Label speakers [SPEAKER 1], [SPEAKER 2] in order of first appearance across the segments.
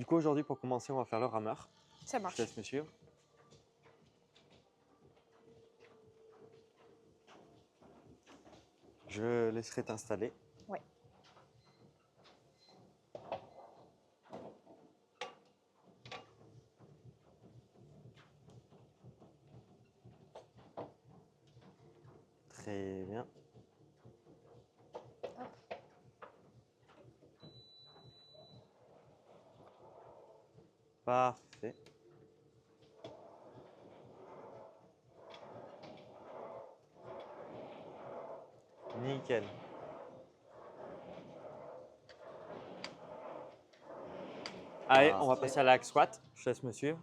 [SPEAKER 1] Du coup, aujourd'hui, pour commencer, on va faire le rameur.
[SPEAKER 2] Ça
[SPEAKER 1] Je
[SPEAKER 2] marche.
[SPEAKER 1] te laisse me suivre. Je laisserai t'installer.
[SPEAKER 2] Ouais.
[SPEAKER 1] Très bien. Parfait. Nickel. Allez, on va passer à la hack squat. Je te laisse me suivre.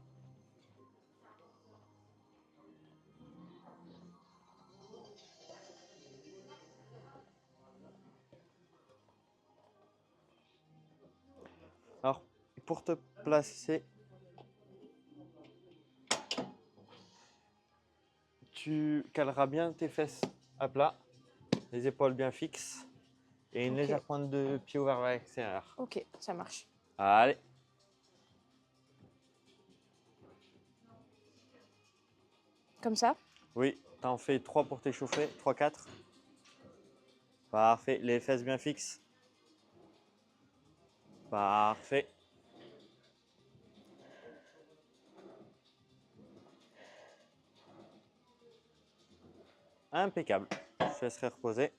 [SPEAKER 1] Alors, pour te placer, tu caleras bien tes fesses à plat, les épaules bien fixes et une
[SPEAKER 2] Ok.
[SPEAKER 1] légère pointe de pied ouvert vers l'extérieur.
[SPEAKER 2] Ok, ça marche.
[SPEAKER 1] Allez.
[SPEAKER 2] Comme ça?
[SPEAKER 1] Oui, t'en fais 3 pour t'échauffer, 3, 4. Parfait, les fesses bien fixes. Parfait. Impeccable. Je te laisserai reposer.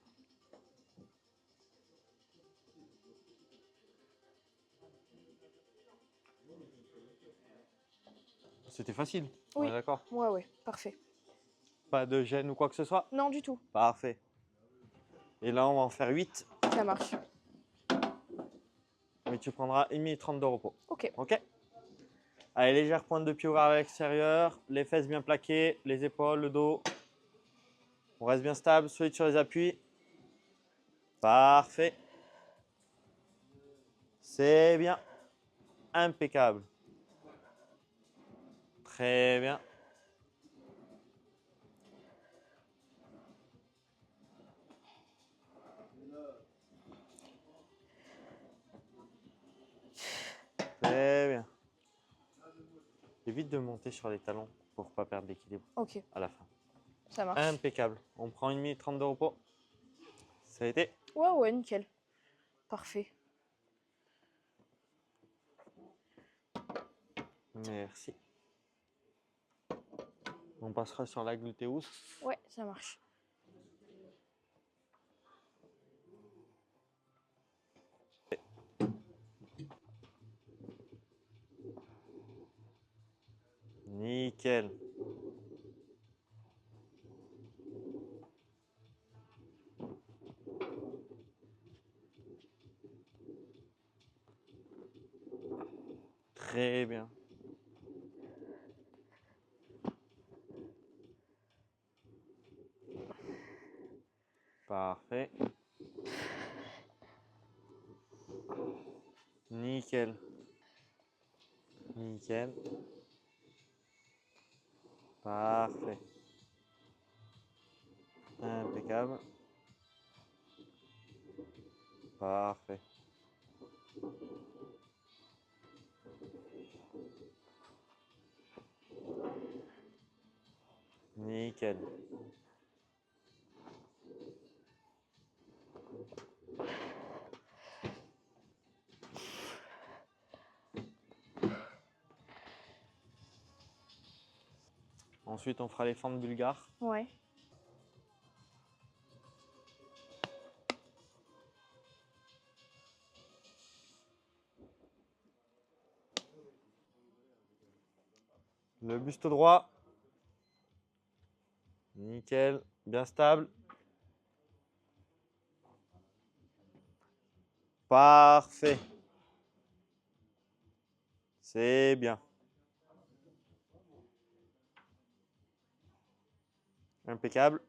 [SPEAKER 1] C'était facile, on
[SPEAKER 2] Oui.
[SPEAKER 1] est d'accord?
[SPEAKER 2] Ouais, parfait.
[SPEAKER 1] Pas de gêne ou quoi que ce soit?
[SPEAKER 2] Non, du tout.
[SPEAKER 1] Parfait. Et là, on va en faire 8,
[SPEAKER 2] Ça marche.
[SPEAKER 1] mais tu prendras 1 minute 30 de repos.
[SPEAKER 2] Ok.
[SPEAKER 1] Ok? Allez, légère pointe de pied ouvert à l'extérieur, les fesses bien plaquées, les épaules, le dos. On reste bien stable, solide sur les appuis. Parfait. C'est bien. Impeccable. Très bien. Très bien. Évite de monter sur les talons pour ne pas perdre l'équilibre
[SPEAKER 2] Ok,
[SPEAKER 1] à la fin.
[SPEAKER 2] ça marche.
[SPEAKER 1] Impeccable. On prend 1 minute 30 de repos. Ça a été?
[SPEAKER 2] Ouais, nickel. Parfait.
[SPEAKER 1] Merci. On passera sur la gluteus.
[SPEAKER 2] Ouais, ça marche.
[SPEAKER 1] Nickel. Très bien. Parfait. Nickel. Nickel. Parfait. Impeccable. Parfait. Nickel. Ensuite, on fera les fentes bulgares.
[SPEAKER 2] Ouais.
[SPEAKER 1] Le buste droit. Nickel. Bien stable. Parfait. C'est bien. Impeccable.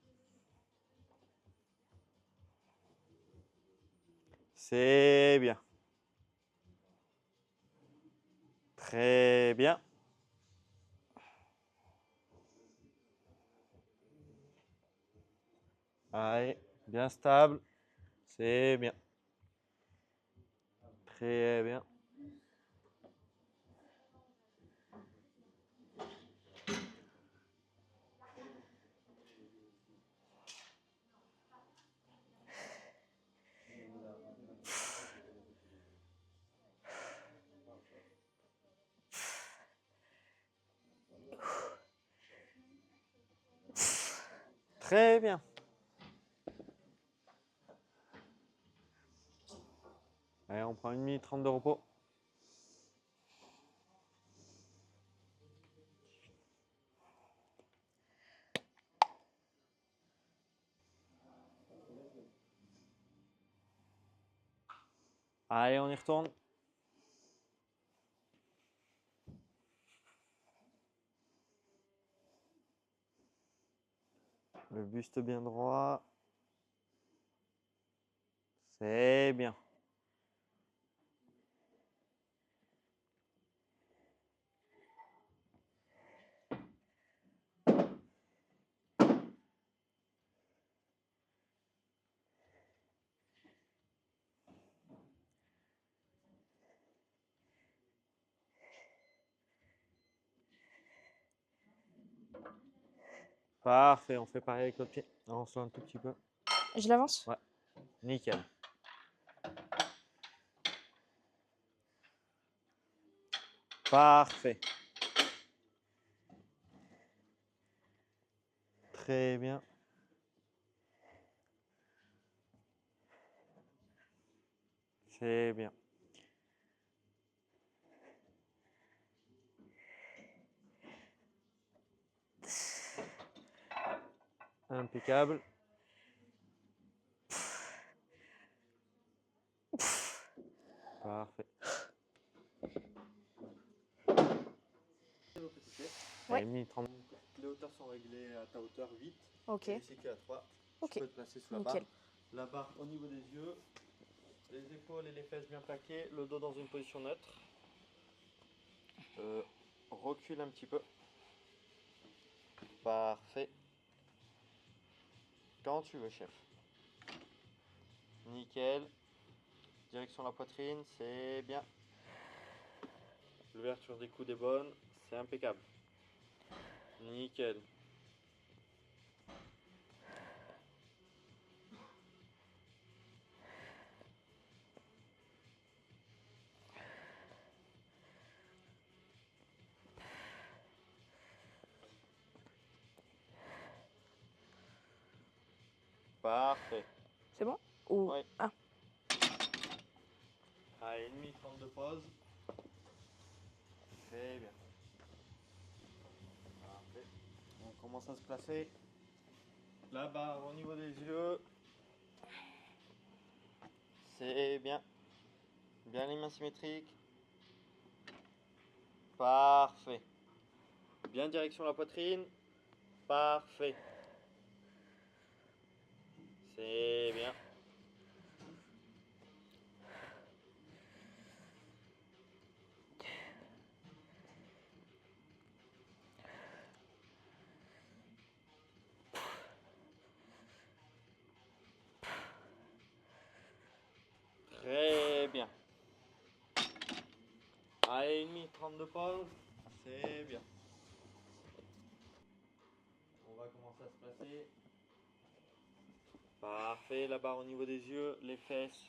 [SPEAKER 1] C'est bien. Très bien. Allez, bien stable. C'est bien. Très bien. Très bien. Allez, on prend 1 minute 30 de repos. Allez, on y retourne. Le buste bien droit. C'est bien. Parfait, on fait pareil avec l'autre pied. On se un tout petit peu.
[SPEAKER 2] Je l'avance?
[SPEAKER 1] Ouais, nickel. Parfait. Très bien. C'est bien. Impeccable. Parfait.
[SPEAKER 2] Ouais.
[SPEAKER 1] Allez, 1 minute 30. Les hauteurs sont réglées à ta hauteur 8.
[SPEAKER 2] Ok.
[SPEAKER 1] Et les séquelles à 3.
[SPEAKER 2] Ok.
[SPEAKER 1] Tu peux te placer sous la
[SPEAKER 2] Nickel.
[SPEAKER 1] barre. La barre au niveau des yeux. Les épaules et les fesses bien plaquées. Le dos dans une position neutre. Recule un petit peu. Parfait. Quand tu veux, chef. Nickel. Direction la poitrine, c'est bien. L'ouverture des coudes est bonne, c'est impeccable. Nickel. Parfait.
[SPEAKER 2] C'est bon? Ou...
[SPEAKER 1] Ouais.
[SPEAKER 2] Ah,
[SPEAKER 1] Allez, 1 minute 30 de pause. Très bien. Parfait. On commence à se placer. La barre au niveau des yeux. C'est bien. Bien les mains symétriques. Parfait. Bien direction la poitrine. Parfait. C'est bien. Très bien. Allez, 1 minute 30 de pause. C'est bien. On va commencer à se placer. Parfait, la barre au niveau des yeux, les fesses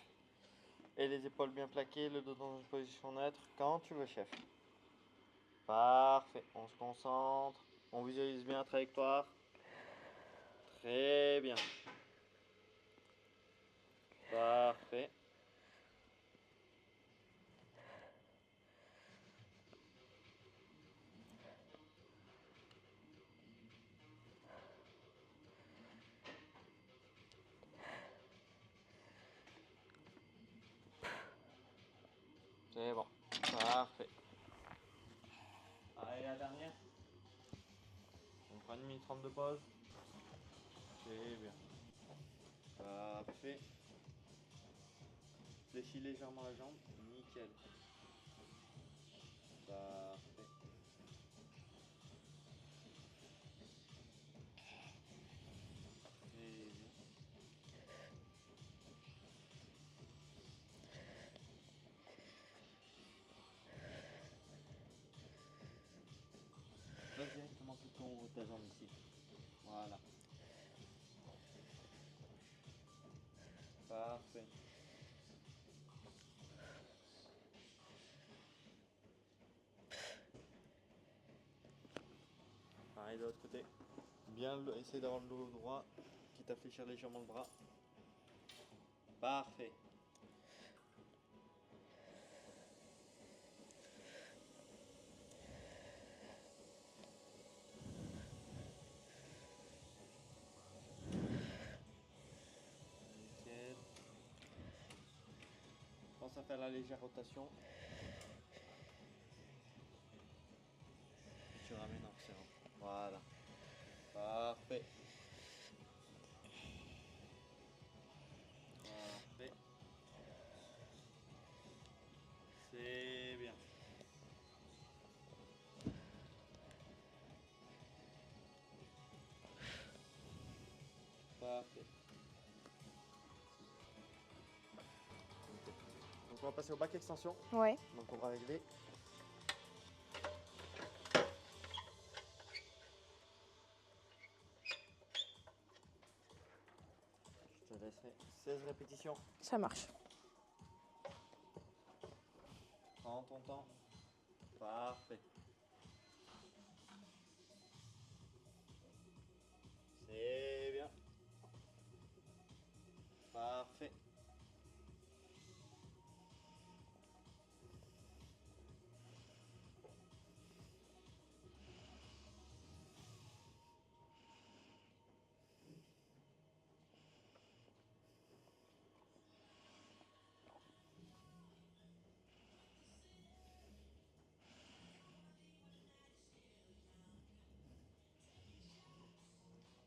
[SPEAKER 1] et les épaules bien plaquées, le dos dans une position neutre. Quand tu veux, chef. Parfait, on se concentre, on visualise bien la trajectoire. Très bien. Parfait. C'est bon. Parfait. Allez, la dernière. On prend 1 minute 30 de pause. C'est bien. Parfait. Fléchis légèrement la jambe. Nickel. Parfait. Très bien. Passe directement tout en haut de ta jambe ici. Voilà. Parfait. Pareil de l'autre côté. Essaye d'avoir le dos droit, quitte à fléchir légèrement le bras. Parfait. Nickel. Pense à faire la légère rotation. Et tu ramènes en serrant. Voilà. Parfait. Parfait. C'est bien. Parfait. Ok. Donc on va passer au back extension.
[SPEAKER 2] Ouais.
[SPEAKER 1] Donc on va régler. Je te laisserai 16 répétitions.
[SPEAKER 2] Ça marche.
[SPEAKER 1] Prends ton temps. Parfait. C'est bien. Parfait.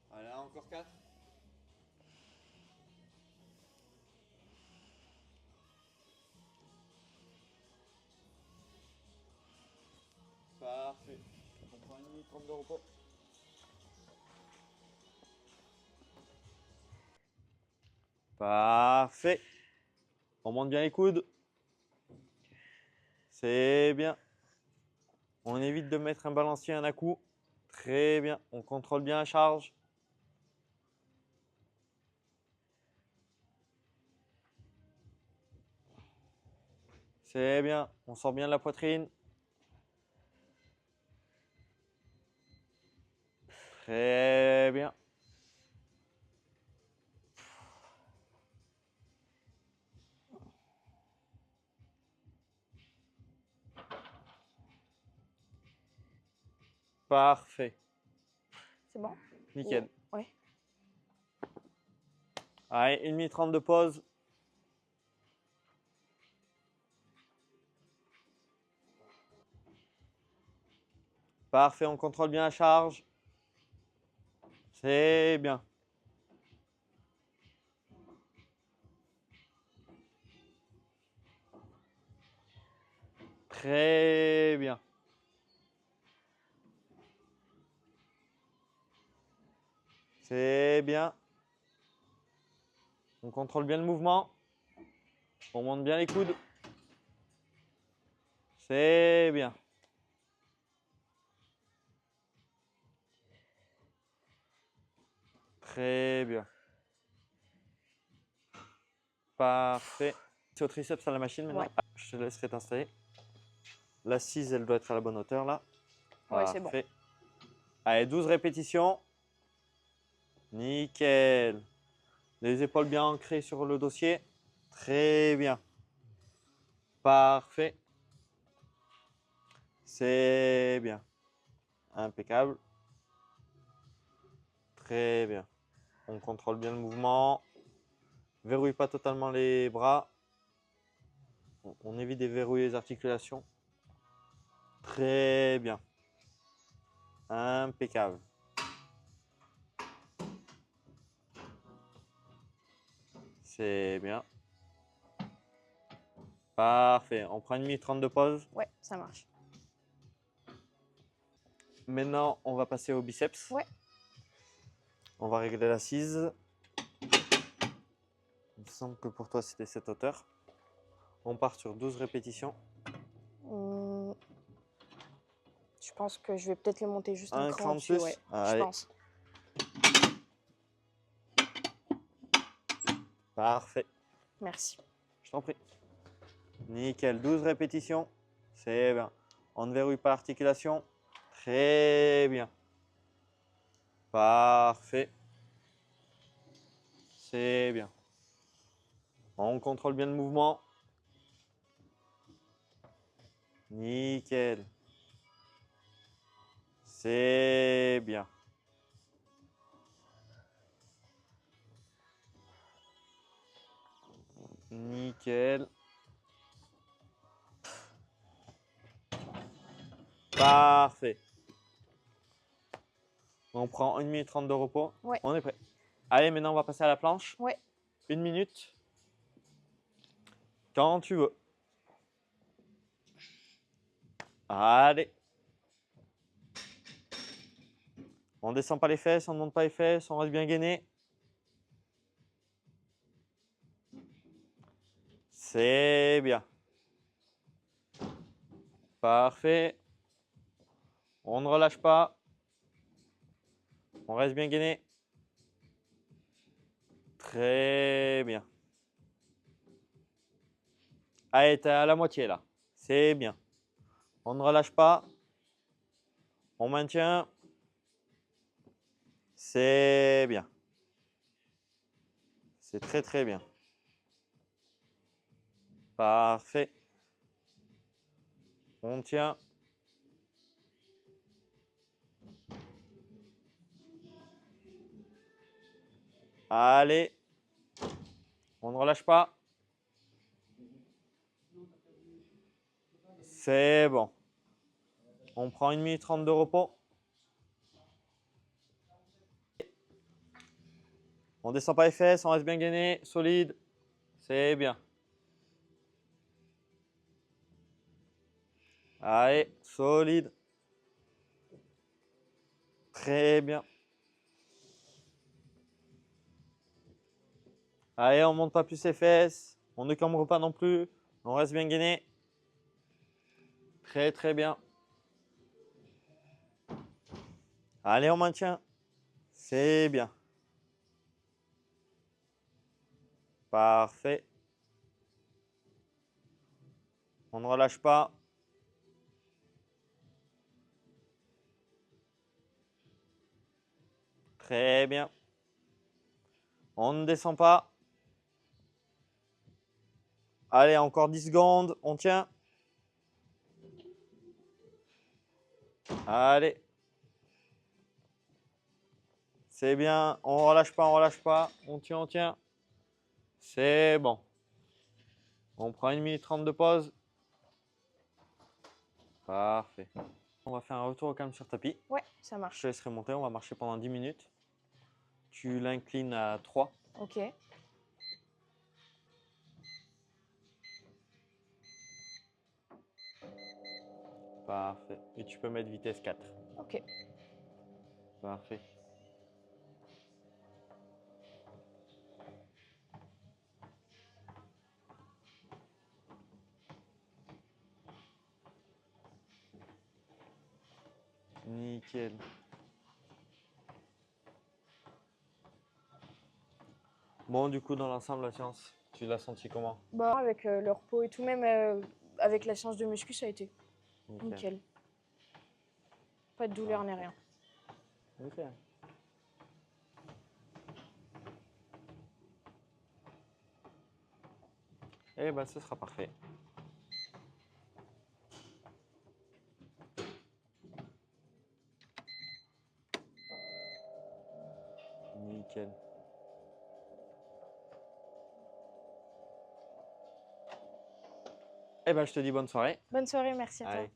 [SPEAKER 1] Voilà, encore 4. Parfait. On prend 1 minute 30 de repos. Parfait. On monte bien les coudes. C'est bien. On évite de mettre un balancier un à-coup. Très bien. On contrôle bien la charge. C'est bien. On sort bien de la poitrine. Très bien. Parfait.
[SPEAKER 2] C'est bon?
[SPEAKER 1] Nickel.
[SPEAKER 2] Ouais.
[SPEAKER 1] Allez, 1 minute 30 de pause. Parfait, on contrôle bien la charge. C'est bien. Très bien. C'est bien. On contrôle bien le mouvement. On monte bien les coudes. C'est bien. Très bien. Parfait. C'est au triceps à la machine maintenant.
[SPEAKER 2] Ouais.
[SPEAKER 1] Je te laisserai t'installer. L'assise, elle doit être à la bonne hauteur là.
[SPEAKER 2] Ouais, c'est bon.
[SPEAKER 1] Parfait. Allez, 12 répétitions. Nickel. Les épaules bien ancrées sur le dossier. Très bien. Parfait. C'est bien. Impeccable. Très bien. On contrôle bien le mouvement. Verrouille pas totalement les bras. On évite de verrouiller les articulations. Très bien. Impeccable. C'est bien. Parfait. On prend 1 minute 30 de pause.
[SPEAKER 2] Ouais, ça marche.
[SPEAKER 1] Maintenant, on va passer au biceps.
[SPEAKER 2] Ouais.
[SPEAKER 1] On va régler l'assise. Il me semble que pour toi, c'était cette hauteur. On part sur 12 répétitions.
[SPEAKER 2] Je pense que je vais peut-être le monter juste un
[SPEAKER 1] Un
[SPEAKER 2] cran
[SPEAKER 1] cran de
[SPEAKER 2] dessus,
[SPEAKER 1] plus.
[SPEAKER 2] ouais.
[SPEAKER 1] Allez.
[SPEAKER 2] Je pense.
[SPEAKER 1] Parfait.
[SPEAKER 2] Merci.
[SPEAKER 1] Je t'en prie. Nickel. 12 répétitions. C'est bien. On ne verrouille pas l'articulation. Très bien. Parfait. C'est bien. On contrôle bien le mouvement. Nickel. C'est bien. Nickel. Parfait. On prend 1 minute 30 de repos.
[SPEAKER 2] Ouais.
[SPEAKER 1] On est prêt. Allez, maintenant on va passer à la planche.
[SPEAKER 2] Ouais.
[SPEAKER 1] 1 minute. Quand tu veux. Allez. On ne descend pas les fesses, on ne monte pas les fesses, on reste bien gainé. C'est bien. Parfait. On ne relâche pas. On reste bien gainé. Très bien. Allez, t'es à la moitié là. C'est bien. On ne relâche pas. On maintient. C'est bien. C'est très très bien. Parfait. On tient. Allez. On ne relâche pas. C'est bon. On prend 1 minute 30 de repos. On ne descend pas les fesses, on reste bien gainé, solide. C'est bien. Allez, solide. Très bien. Allez, on ne monte pas plus les fesses. On ne cambre pas non plus. On reste bien gainé. Très très bien. Allez, on maintient. C'est bien. Parfait. On ne relâche pas. Très bien. On ne descend pas. Allez, encore 10 secondes. On tient. Allez. C'est bien. On relâche pas, on relâche pas. On tient, on tient. C'est bon. On prend 1 minute 30 de pause. Parfait. On va faire un retour au calme sur tapis.
[SPEAKER 2] Ouais, ça
[SPEAKER 1] Je
[SPEAKER 2] marche.
[SPEAKER 1] te laisserai monter. On va marcher pendant 10 minutes. Tu l'inclines à 3.
[SPEAKER 2] Ok.
[SPEAKER 1] Parfait. Et tu peux mettre vitesse 4.
[SPEAKER 2] Ok.
[SPEAKER 1] Parfait. Nickel. Bon, du coup, dans l'ensemble, la séance, tu l'as senti comment?
[SPEAKER 2] Bah, avec le repos et tout, même avec la séance de muscu, ça a été
[SPEAKER 1] Nickel.
[SPEAKER 2] nickel. Pas de douleur ni rien.
[SPEAKER 1] Ok. Eh ben, ce sera parfait. Nickel. Eh ben, je te dis bonne soirée.
[SPEAKER 2] Bonne soirée, merci à toi.
[SPEAKER 1] Allez.